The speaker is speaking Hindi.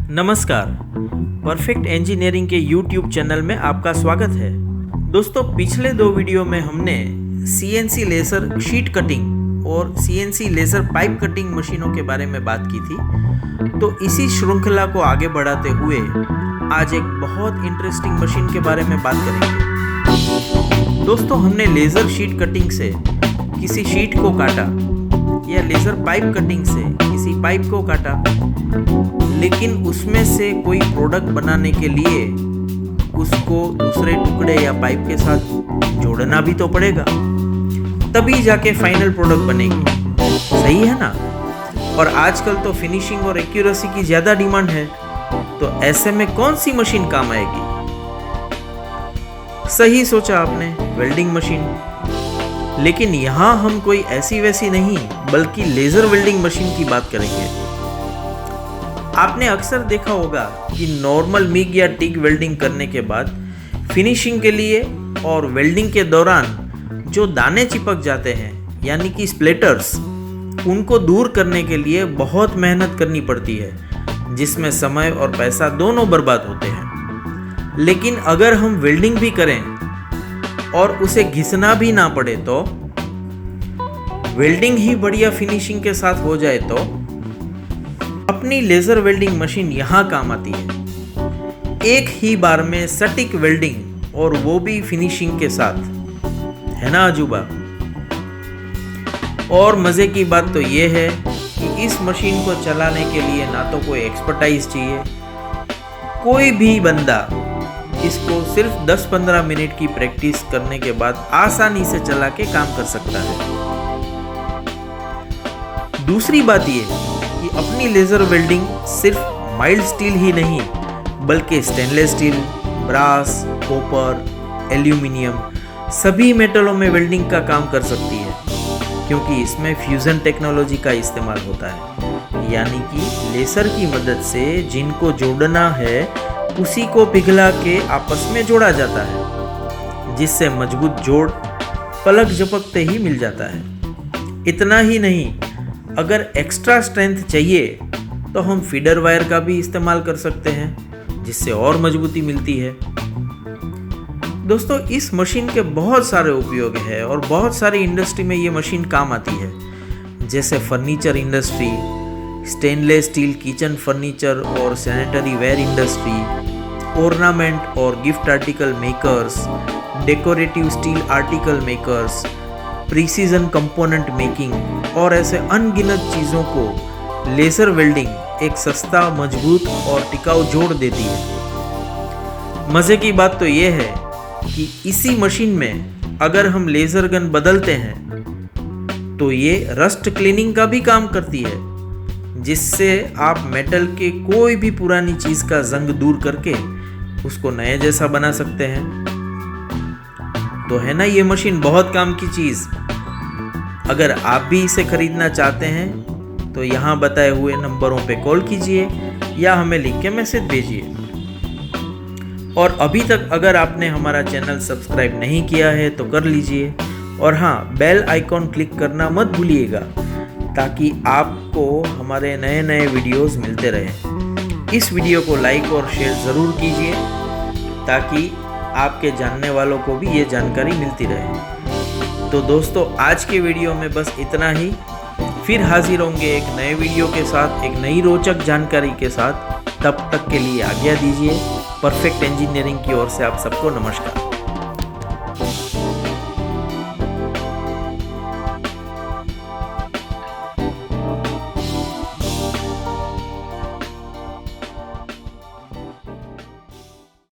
नमस्कार, परफेक्ट इंजीनियरिंग के YouTube चैनल में आपका स्वागत है। दोस्तों, पिछले दो वीडियो में हमने CNC लेज़र शीट कटिंग और CNC लेज़र पाइप कटिंग मशीनों के बारे में बात की थी। तो इसी श्रृंखला को आगे बढ़ाते हुए आज एक बहुत इंटरेस्टिंग मशीन के बारे में बात करेंगे। दोस्तों, हमने लेज़र शीट कटिंग से किसी शीट को काटा या लेज़र पाइप कटिंग से किसी पाइप को काटा, लेकिन उसमें से कोई प्रोडक्ट बनाने के लिए उसको दूसरे टुकड़े या पाइप के साथ जोड़ना भी तो पड़ेगा, तभी जाके फाइनल प्रोडक्ट बनेगी। सही है ना? और आजकल तो फिनिशिंग और एक्यूरेसी की ज़्यादा डिमांड है, तो ऐसे में कौन सी मशीन काम आएगी? सही सोचा आपने, वेल्डिंग मशीन। लेकिन यहाँ हम कोई ऐसी वैसी नहीं बल्कि लेज़र वेल्डिंग मशीन की बात करेंगे। आपने अक्सर देखा होगा कि नॉर्मल मिग या टिग वेल्डिंग करने के बाद फिनिशिंग के लिए और वेल्डिंग के दौरान जो दाने चिपक जाते हैं यानी कि स्प्लिटर्स, उनको दूर करने के लिए बहुत मेहनत करनी पड़ती है, जिसमें समय और पैसा दोनों बर्बाद होते हैं। लेकिन अगर हम वेल्डिंग भी करें और उसे घिसना भी ना पड़े, तो वेल्डिंग ही बढ़िया फिनिशिंग के साथ हो जाए, तो अपनी लेज़र वेल्डिंग मशीन यहाँ काम आती है। एक ही बार में सटीक वेल्डिंग, और वो भी फिनिशिंग के साथ। है ना अजूबा? और मज़े की बात तो ये है कि इस मशीन को चलाने के लिए ना तो कोई एक्सपर्टाइज चाहिए, कोई भी बंदा इसको सिर्फ 10-15 मिनट की प्रैक्टिस करने के बाद आसानी से चला के काम कर सकता है। दूसरी बात ये कि अपनी लेज़र वेल्डिंग सिर्फ माइल्ड स्टील ही नहीं बल्कि stainless steel, brass, copper, aluminium सभी मेटलों में वेल्डिंग का काम कर सकती है, क्योंकि इसमें फ्यूजन टेक्नोलॉजी का इस्तेमाल होता है। यानी कि लेज़र की मदद से जिनको जोड़ना है उसी को पिघला के आपस में जोड़ा जाता है, जिससे मजबूत जोड़ पलक झपकते ही मिल जाता है। इतना ही नहीं, अगर एक्स्ट्रा स्ट्रेंथ चाहिए तो हम फीडर वायर का भी इस्तेमाल कर सकते हैं, जिससे और मजबूती मिलती है। दोस्तों, इस मशीन के बहुत सारे उपयोग हैं और बहुत सारी इंडस्ट्री में ये मशीन काम आती है, जैसे furniture industry, stainless steel kitchen furniture और सैनिटरी वेयर इंडस्ट्री, ऑर्नामेंट और gift article makers, decorative steel article makers, precision component making और ऐसे अनगिनत चीज़ों को लेज़र वेल्डिंग एक सस्ता, मजबूत और टिकाऊ जोड़ देती है। मज़े की बात तो ये है कि इसी मशीन में अगर हम लेज़र गन बदलते हैं तो ये रस्ट क्लीनिंग का भी काम करती है, जिससे आप मेटल के कोई भी पुरानी चीज़ का जंग दूर करके उसको नए जैसा बना सकते हैं। तो है ना ये मशीन बहुत काम की चीज़। अगर आप भी इसे खरीदना चाहते हैं तो यहाँ बताए हुए नंबरों पे कॉल कीजिए या हमें लिख के मैसेज भेजिए। और अभी तक अगर आपने हमारा चैनल सब्सक्राइब नहीं किया है तो कर लीजिए, और हाँ, बेल आइकॉन क्लिक करना मत भूलिएगा, ताकि आपको हमारे नए नए वीडियोस मिलते रहें। इस वीडियो को लाइक और शेयर ज़रूर कीजिए, ताकि आपके जानने वालों को भी ये जानकारी मिलती रहे। तो दोस्तों, आज के वीडियो में बस इतना ही। फिर हाजिर होंगे एक नए वीडियो के साथ, एक नई रोचक जानकारी के साथ। तब तक के लिए आज्ञा दीजिए। परफेक्ट इंजीनियरिंग की ओर से आप सबको नमस्कार।